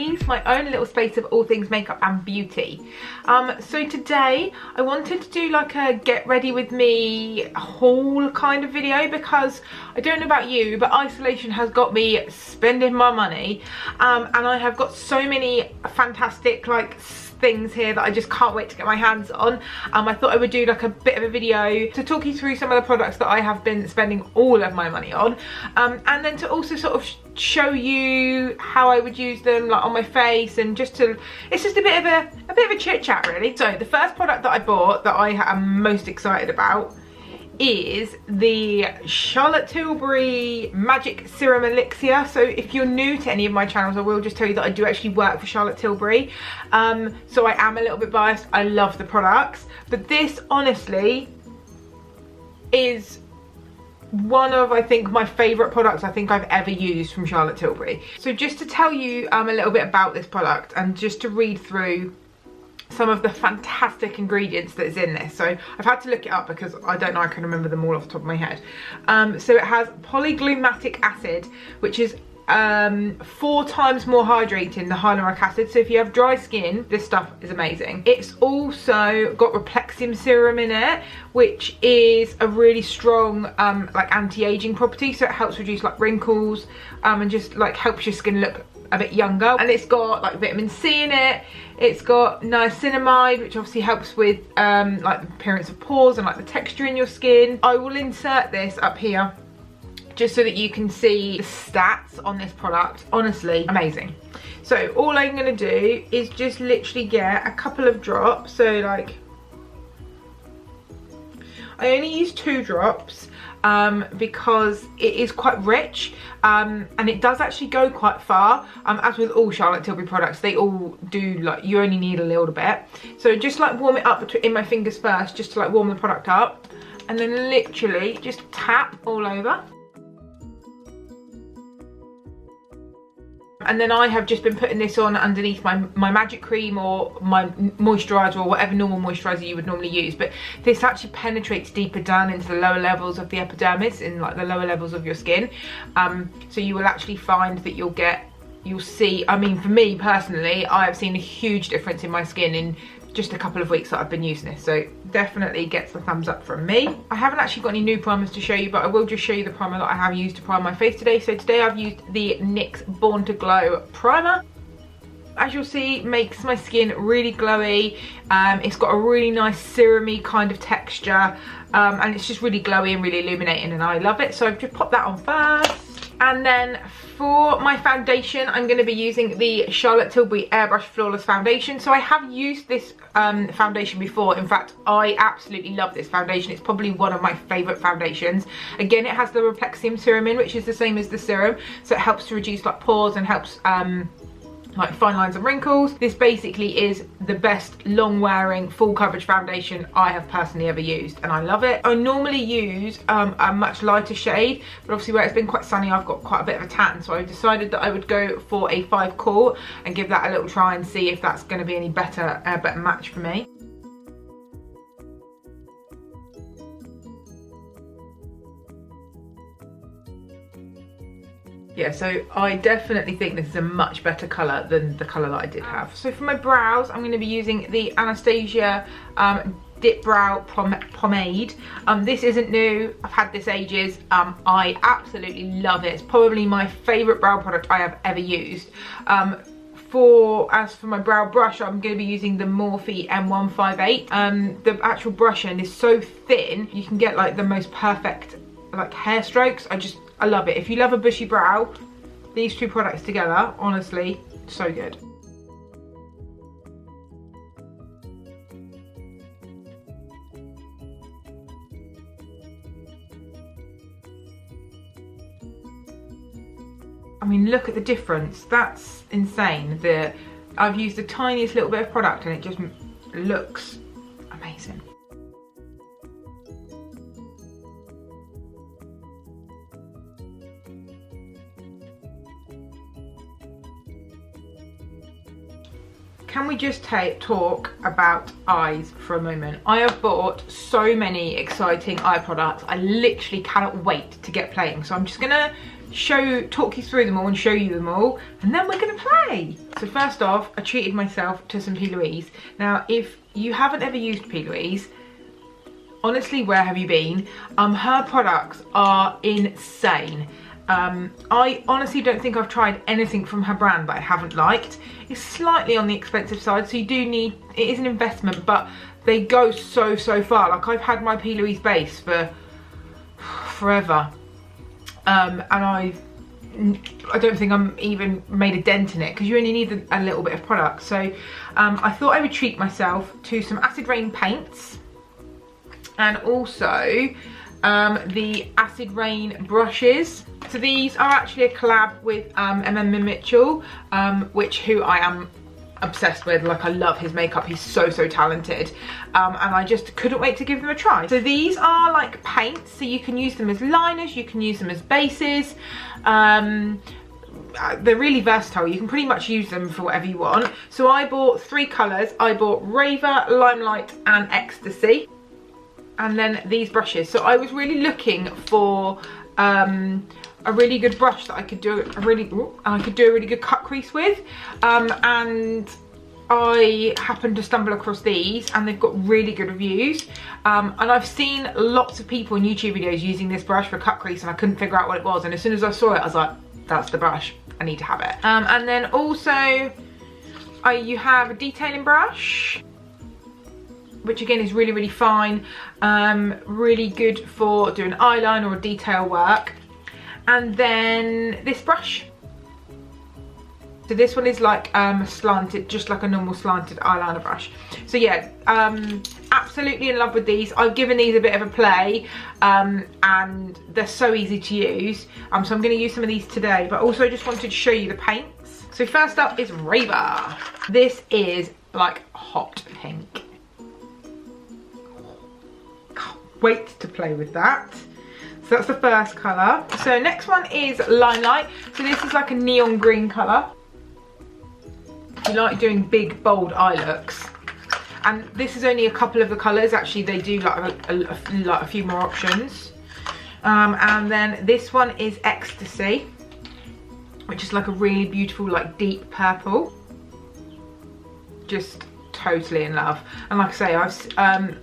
Louise, my own little space of all things makeup and beauty. So today I wanted to do like a get ready with me haul kind of video, because I don't know about you, but isolation has got me spending my money, and I have got so many fantastic like things here that I just can't wait to get my hands on. I thought I would do like a bit of a video to talk you through some of the products that I have been spending all of my money on, and then to also sort of show you how I would use them like on my face, and just to, it's just a bit of a chit chat really. So the first product that I bought that I am most excited about is the Charlotte Tilbury Magic Serum Elixir. So if you're new to any of my channels, I will just tell you that I do actually work for Charlotte Tilbury, so I am a little bit biased. I love the products, but this honestly is one of, I think, my favourite products I think I've ever used from Charlotte Tilbury. So just to tell you a little bit about this product, and just to read through some of the fantastic ingredients that is in this. So I've had to look it up because I don't know, I can remember them all off the top of my head. So it has polyglumatic acid, which is 4 times more hydrating than hyaluronic acid. So if you have dry skin, this stuff is amazing. It's also got Replexim serum in it, which is a really strong like anti-aging property. So it helps reduce like wrinkles, and just like helps your skin look a bit younger. And it's got like vitamin C in it. It's got niacinamide, which obviously helps with like the appearance of pores and like the texture in your skin. I will insert this up here just so that you can see the stats on this product. Honestly, amazing. So all I'm gonna do is just literally get a couple of drops. So like, I only use 2 drops because it is quite rich, and it does actually go quite far. As with all Charlotte Tilbury products, they all do, like, you only need a little bit. So just like warm it up in my fingers first, just to like warm the product up, and then literally just tap all over. And then I have just been putting this on underneath my magic cream or my moisturiser, or whatever normal moisturiser you would normally use. But this actually penetrates deeper down into the lower levels of the epidermis, in like the lower levels of your skin. So you will actually find that you'll see, I mean, for me personally, I have seen a huge difference in my skin in just a couple of weeks that I've been using this. So definitely gets the thumbs up from me. I haven't actually got any new primers to show you, but I will just show you the primer that I have used to prime my face today. So today I've used the NYX Born to Glow primer. As you'll see, makes my skin really glowy. It's got a really nice serum-y kind of texture, and it's just really glowy and really illuminating, and I love it. So I've just popped that on first. And then for my foundation, I'm going to be using the Charlotte Tilbury Airbrush Flawless Foundation. So I have used this foundation before. In fact, I absolutely love this foundation. It's probably one of my favourite foundations. Again, it has the Replexim serum in, which is the same as the serum. So it helps to reduce like pores and helps like fine lines and wrinkles. This basically is the best long wearing full coverage foundation I have personally ever used, and I love it. I normally use a much lighter shade, but obviously where it's been quite sunny, I've got quite a bit of a tan, so I decided that I would go for a 5 Court and give that a little try and see if that's going to be any better match for me. Yeah, so I definitely think this is a much better colour than the colour that I did have. So for my brows, I'm going to be using the Anastasia Dip Brow Pomade. This isn't new, I've had this ages. I absolutely love it. It's probably my favourite brow product I have ever used. As for my brow brush, I'm going to be using the Morphe M158. The actual brush end is so thin, you can get like the most perfect like hair strokes. I love it. If you love a bushy brow, these 2 products together, honestly, so good. I mean, look at the difference. That's insane. I've used the tiniest little bit of product and it just looks amazing. can we just talk about eyes for a moment? I have bought so many exciting eye products. I literally cannot wait to get playing. So I'm just gonna talk you through them all and show you them all, and then we're gonna play. So first off, I treated myself to some P. Louise. Now, if you haven't ever used P. Louise, honestly, where have you been? Her products are insane. I honestly don't think I've tried anything from her brand that I haven't liked. It's slightly on the expensive side, so you do need, it is an investment, but they go so far. Like, I've had my P. Louise base for forever, and I don't think I'm even made a dent in it, because you only need a little bit of product. So I thought I would treat myself to some Acid Rain paints, and also the Acid Rain brushes. So these are actually a collab with MM Mitchell, who I am obsessed with. Like, I love his makeup, he's so talented, and I just couldn't wait to give them a try. So these are like paints, so you can use them as liners, you can use them as bases. They're really versatile, you can pretty much use them for whatever you want. So I bought 3 colours. I bought Raver, Limelight and Ecstasy. And then these brushes. So I was really looking for a really good brush that I could do a really good cut crease with, and I happened to stumble across these, and they've got really good reviews, and I've seen lots of people in YouTube videos using this brush for cut crease, and I couldn't figure out what it was, and as soon as I saw it I was like, that's the brush, I need to have it. And then also you have a detailing brush, which again is really fine, really good for doing eyeliner or detail work. And then this brush. So this one is like slanted, just like a normal slanted eyeliner brush. So yeah, absolutely in love with these. I've given these a bit of a play, and they're so easy to use. So I'm going to use some of these today, but also just wanted to show you the paints. So first up is Raver. This is like hot pink. Can't wait to play with that. So that's the first colour. So next one is Limelight. So this is like a neon green colour. If you like doing big, bold eye looks. And this is only a couple of the colours. Actually, they do like a few more options. And then this one is Ecstasy, which is like a really beautiful, like deep purple. Just totally in love. And like I say,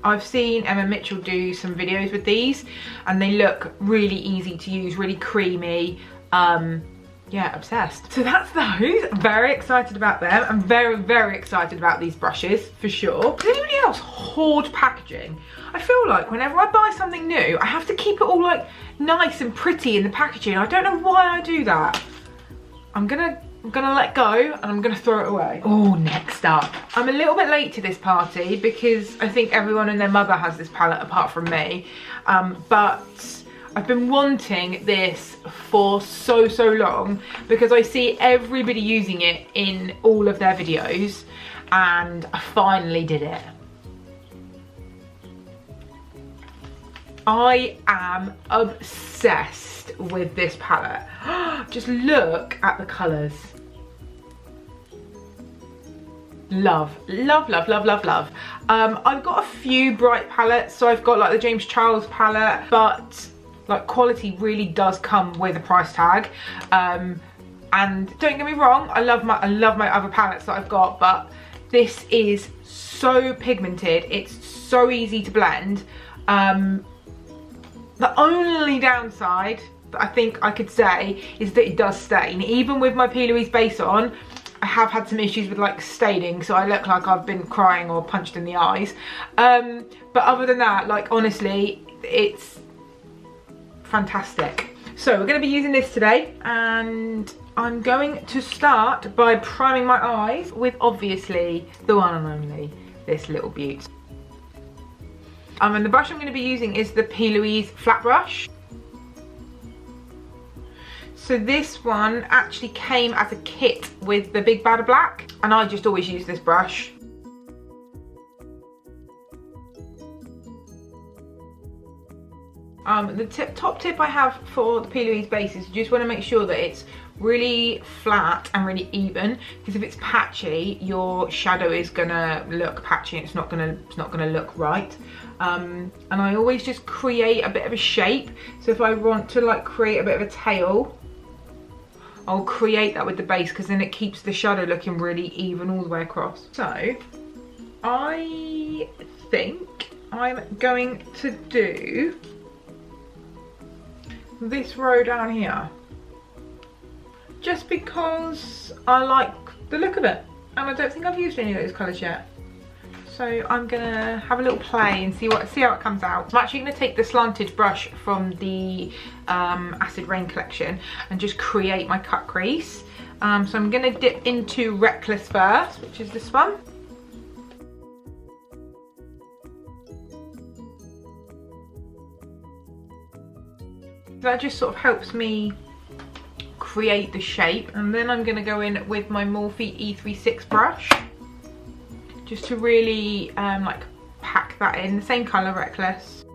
I've seen MM Mitchell do some videos with these, and they look really easy to use, really creamy. Yeah, obsessed. So that's those. Very excited about them. I'm very excited about these brushes for sure. Does anybody else hoard packaging? I feel like whenever I buy something new, I have to keep it all like nice and pretty in the packaging. I don't know why I do that. I'm gonna let go, and I'm gonna throw it away. Oh, next up. I'm a little bit late to this party because I think everyone and their mother has this palette apart from me. But I've been wanting this for so long because I see everybody using it in all of their videos, and I finally did it. I am obsessed with this palette. Just look at the colours. Love. I've got a few bright palettes, so I've got like the James Charles palette, but like quality really does come with a price tag. And don't get me wrong, I love my other palettes that I've got, but this is so pigmented, it's so easy to blend. The only downside that I think I could say is that it does stain. Even with my P. Louise base on, I have had some issues with like staining, so I look like I've been crying or punched in the eyes. But other than that, like honestly, it's fantastic. So we're going to be using this today, and I'm going to start by priming my eyes with obviously the one and only, this little beaut. And the brush I'm going to be using is the P. Louise flat brush. So this one actually came as a kit with the Big Bad Black, and I just always use this brush. The top tip I have for the P. Louise base is you just want to make sure that it's really flat and really even, because if it's patchy, your shadow is gonna look patchy and it's not gonna look right. And I always just create a bit of a shape. So if I want to like create a bit of a tail, I'll create that with the base, because then it keeps the shadow looking really even all the way across. So I think I'm going to do this row down here, just because I like the look of it, and I don't think I've used any of those colours yet. So I'm gonna have a little play and see how it comes out. I'm actually gonna take the slanted brush from the Acid Rain collection and just create my cut crease. So I'm gonna dip into Reckless first, which is this one. That just sort of helps me create the shape, and then I'm going to go in with my Morphe E36 brush just to really like pack that in. The same colour, Reckless.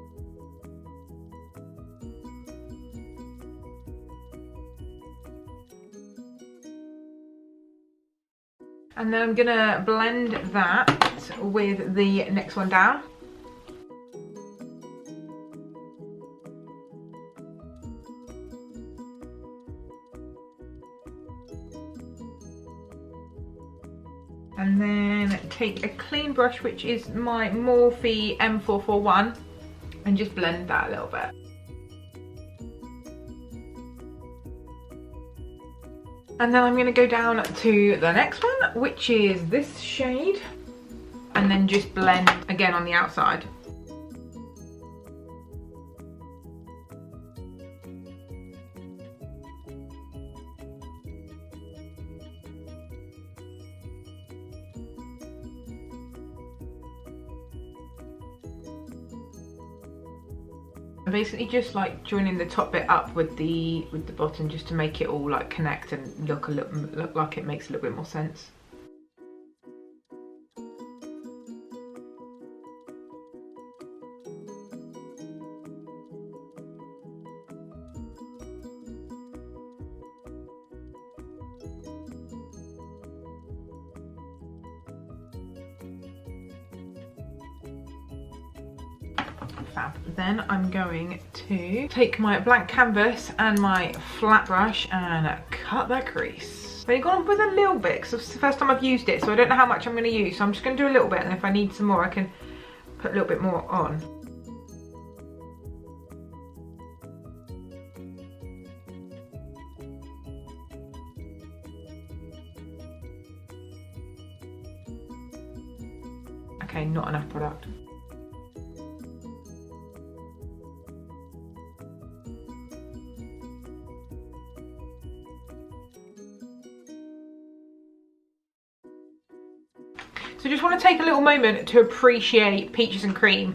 And then I'm going to blend that with the next one down. And then take a clean brush, which is my Morphe M441, and just blend that a little bit. And then I'm going to go down to the next one, which is this shade, and then just blend again on the outside. I'm basically just like joining the top bit up with the bottom, just to make it all like connect and look like it makes a little bit more sense. Fab. Then I'm going to take my blank canvas and my flat brush and cut that crease. I've only gone with a little bit because it's the first time I've used it, so I don't know how much I'm going to use, so I'm just going to do a little bit, and if I need some more I can put a little bit more on. Okay, not enough product. So just want to take a little moment to appreciate Peaches and Cream.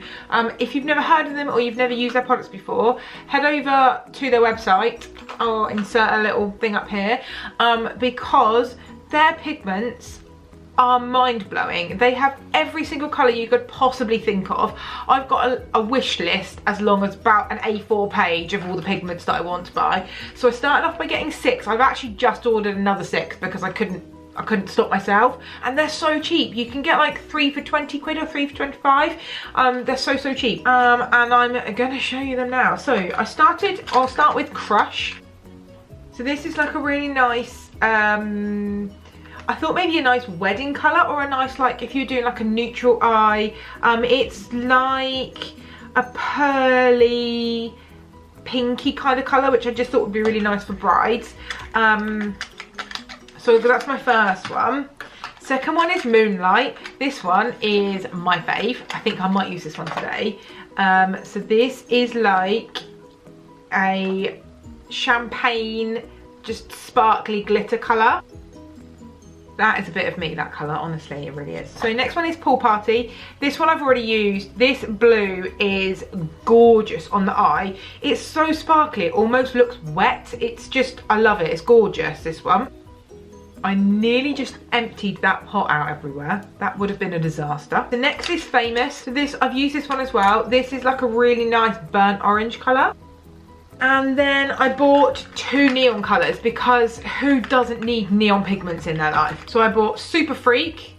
If you've never heard of them or you've never used their products before, head over to their website. I'll insert a little thing up here, because their pigments are mind-blowing. They have every single colour you could possibly think of. I've got a wish list as long as about an A4 page of all the pigments that I want to buy. So I started off by getting 6. I've actually just ordered another 6 because I couldn't stop myself, and they're so cheap. You can get like 3 for 20 quid or 3 for 25. They're so cheap, and I'm gonna show you them now. So I'll start with Crush. So this is like a really nice, I thought maybe a nice wedding colour, or a nice, like if you're doing like a neutral eye. It's like a pearly pinky kind of colour, which I just thought would be really nice for brides. So that's my first one. Second one is Moonlight. This one is my fave. I think I might use this one today. So this is like a champagne, just sparkly glitter colour. That is a bit of me, that colour, honestly, it really is. So next one is Pool Party. This one I've already used. This blue is gorgeous on the eye. It's so sparkly, it almost looks wet. It's just, I love it, it's gorgeous, this one. I nearly just emptied that pot out everywhere. That would have been a disaster. The next is Famous. So this, I've used this one as well. This is like a really nice burnt orange colour. And then I bought 2 neon colours because who doesn't need neon pigments in their life? So I bought Super Freak.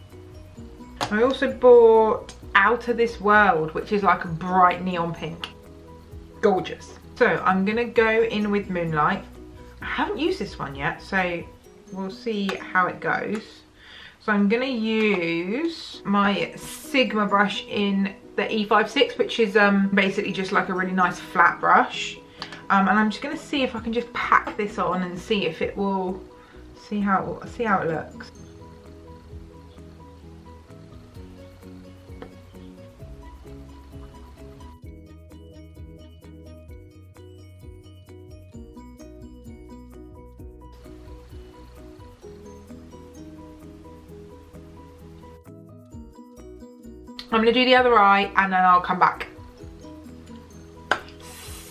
I also bought Out of This World, which is like a bright neon pink. Gorgeous. So I'm gonna go in with Moonlight. I haven't used this one yet, so we'll see how it goes. So I'm gonna use my Sigma brush in the E56, which is basically just like a really nice flat brush. And I'm just gonna see if I can just pack this on and see if it will, see how it looks. I'm gonna do the other eye and then I'll come back.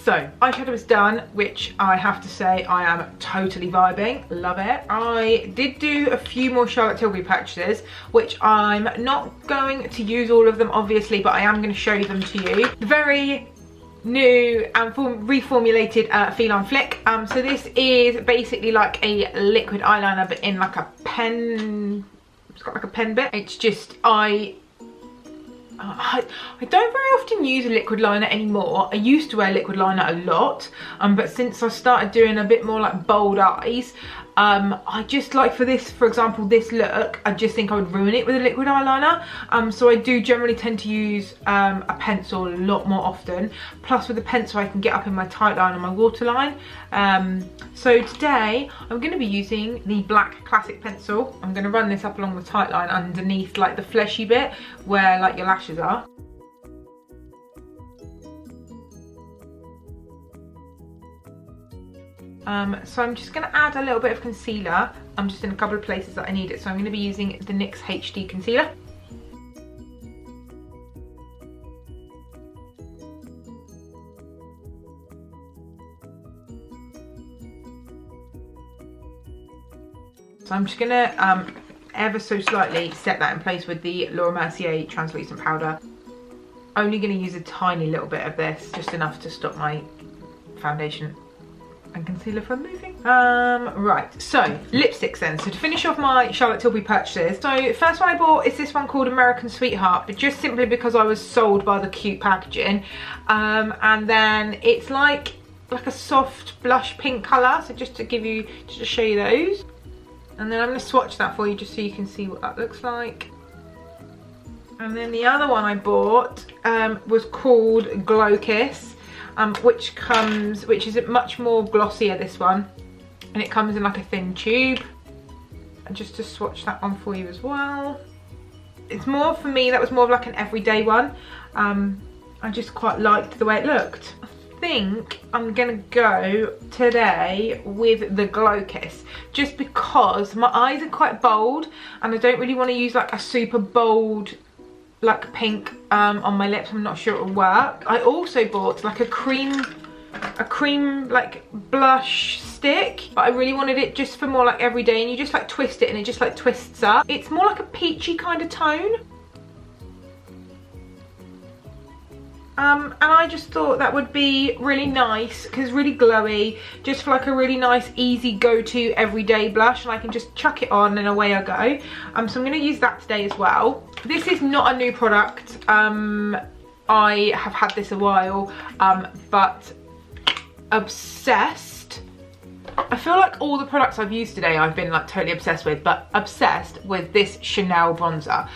So, eyeshadow is done, which I have to say I am totally vibing, love it. I did do a few more Charlotte Tilbury purchases, which I'm not going to use all of them obviously, but I am going to show them to you. The very new and reformulated Feline Flick. So this is basically like a liquid eyeliner, but in like a pen, it's got like a pen bit. It's just, I don't very often use a liquid liner anymore. I used to wear liquid liner a lot, but since I started doing a bit more like bold eyes, I just like for this, for example, this look, I just think I would ruin it with a liquid eyeliner. So I do generally tend to use a pencil a lot more often. Plus with a pencil I can get up in my tight line and my waterline. So today I'm going to be using the black classic pencil. I'm going to run this up along the tight line underneath like the fleshy bit where like your lashes are. So I'm just going to add a little bit of concealer. I'm just in a couple of places that I need it. So I'm going to be using the NYX HD concealer. So I'm just going to ever so slightly set that in place with the Laura Mercier translucent powder. Only going to use a tiny little bit of this, just enough to stop my foundation and concealer from moving. Right, so lipsticks then. So to finish off my Charlotte Tilbury purchases, so first one I bought is this one called American Sweetheart, but just simply because I was sold by the cute packaging. And then it's like a soft blush pink colour, so just to show you those. And then I'm going to swatch that for you just so you can see what that looks like. And then the other one I bought was called Glow Kiss. Which is much more glossier, this one, and it comes in like a thin tube. And just to swatch that one for you as well, it's more, for me, that was more of like an everyday one. I just quite liked the way it looked. I think I'm gonna go today with the Glow Kiss, just because my eyes are quite bold and I don't really want to use like a super bold like pink on my lips. I'm not sure it will work. I also bought like a cream like blush stick, but I really wanted it just for more like everyday, and you just like twist it and it just like twists up. It's more like a peachy kind of tone. And I just thought that would be really nice because really glowy, just for like a really nice easy go-to everyday blush, and I can just chuck it on and away I go. So I'm going to use that today as well. This is not a new product. I have had this a while, but obsessed. I feel like all the products I've used today I've been like totally obsessed with, but obsessed with this Chanel bronzer.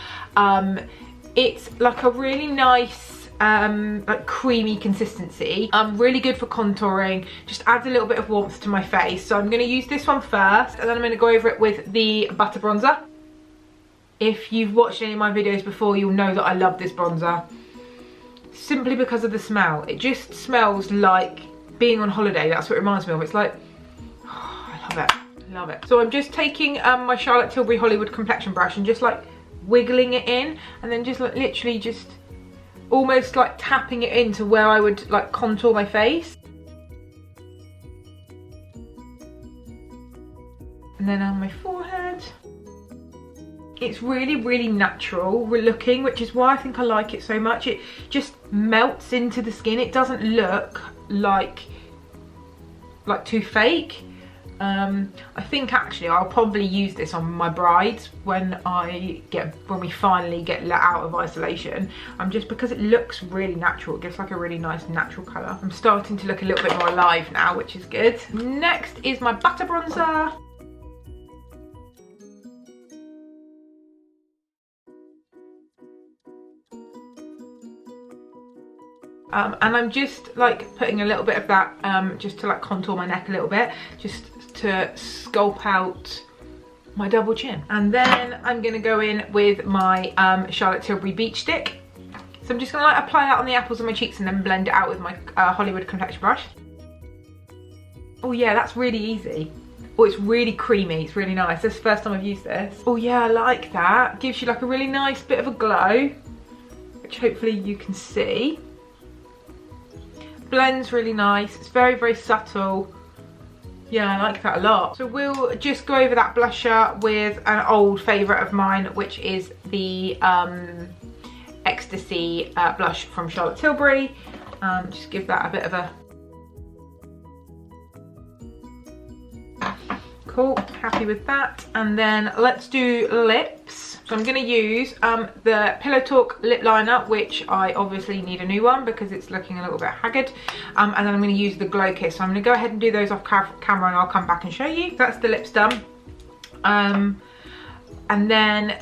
It's like a really nice like creamy consistency, really good for contouring, just adds a little bit of warmth to my face. So I'm going to use this one first, and then I'm going to go over it with the butter bronzer. If you've watched any of my videos before, you'll know that I love this bronzer simply because of the smell. It just smells like being on holiday. That's what it reminds me of. It's like, oh, I love it, love it. So I'm just taking my Charlotte Tilbury Hollywood complexion brush and just like wiggling it in, and then just like literally just almost like tapping it into where I would like contour my face. And then on my forehead. It's really, really natural looking, which is why I think I like it so much. It just melts into the skin. It doesn't look like like too fake. I think actually I'll probably use this on my brides when we finally get let out of isolation. Just because it looks really natural, it gives like a really nice natural colour. I'm starting to look a little bit more alive now, which is good. Next is my butter bronzer. And I'm just like putting a little bit of that just to like contour my neck a little bit, just to sculpt out my double chin. And then I'm gonna go in with my Charlotte Tilbury Beach Stick. So I'm just gonna like apply that on the apples of my cheeks and then blend it out with my Hollywood complexion brush. Oh yeah, that's really easy. Oh, it's really creamy, it's really nice. This is the first time I've used this. Oh yeah, I like that. Gives you like a really nice bit of a glow, which hopefully you can see. Blends really nice, it's very, very subtle. Yeah, I like that a lot. So we'll just go over that blusher with an old favourite of mine, which is the Ecstasy blush from Charlotte Tilbury. Just give that a bit of a... Cool, happy with that. And then let's do lips. So I'm going to use the Pillow Talk lip liner, which I obviously need a new one because it's looking a little bit haggard. And then I'm going to use the Glow Kiss. So I'm going to go ahead and do those off camera and I'll come back and show you. That's the lips done. And then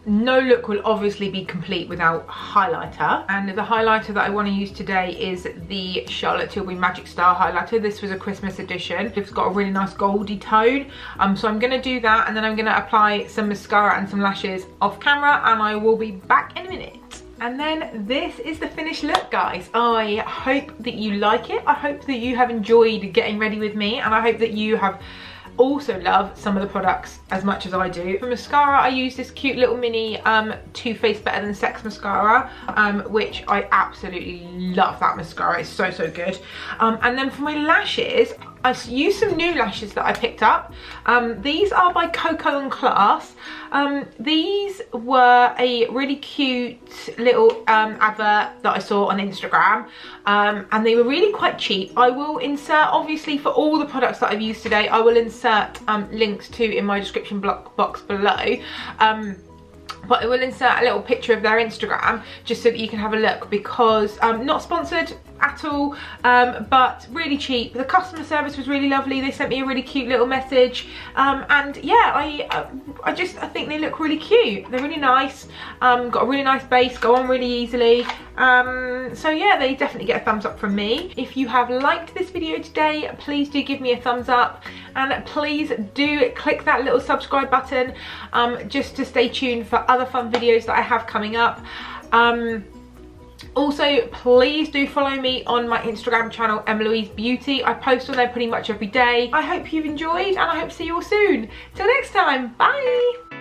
no look will obviously be complete without highlighter, and the highlighter that I want to use today is the Charlotte Tilbury Magic Star highlighter. This was a Christmas edition. It's got a really nice goldy tone, so I'm going to do that, and then I'm going to apply some mascara and some lashes off camera, and I will be back in a minute. And then this is the finished look, guys. I hope that you like it. I hope that you have enjoyed getting ready with me, and I hope that you have also love some of the products as much as I do. For mascara, I use this cute little mini Too Faced Better Than Sex mascara, which I absolutely love. That mascara is so, so good. And then for my lashes, I used some new lashes that I picked up. These are by Coco & Class. These were a really cute little advert that I saw on Instagram, and they were really quite cheap. I will insert, obviously, for all the products that I've used today, I will insert links to in my description box below. But I will insert a little picture of their Instagram just so that you can have a look, because not sponsored at all, but really cheap. The customer service was really lovely. They sent me a really cute little message, and yeah, I think they look really cute. They're really nice, got a really nice base, go on really easily. So yeah, they definitely get a thumbs up from me. If you have liked this video today, please do give me a thumbs up, and please do click that little subscribe button just to stay tuned for other fun videos that I have coming up. Also, please do follow me on my Instagram channel, Emilouise Beauty. I post on there pretty much every day. I hope you've enjoyed, and I hope to see you all soon. Till next time, bye!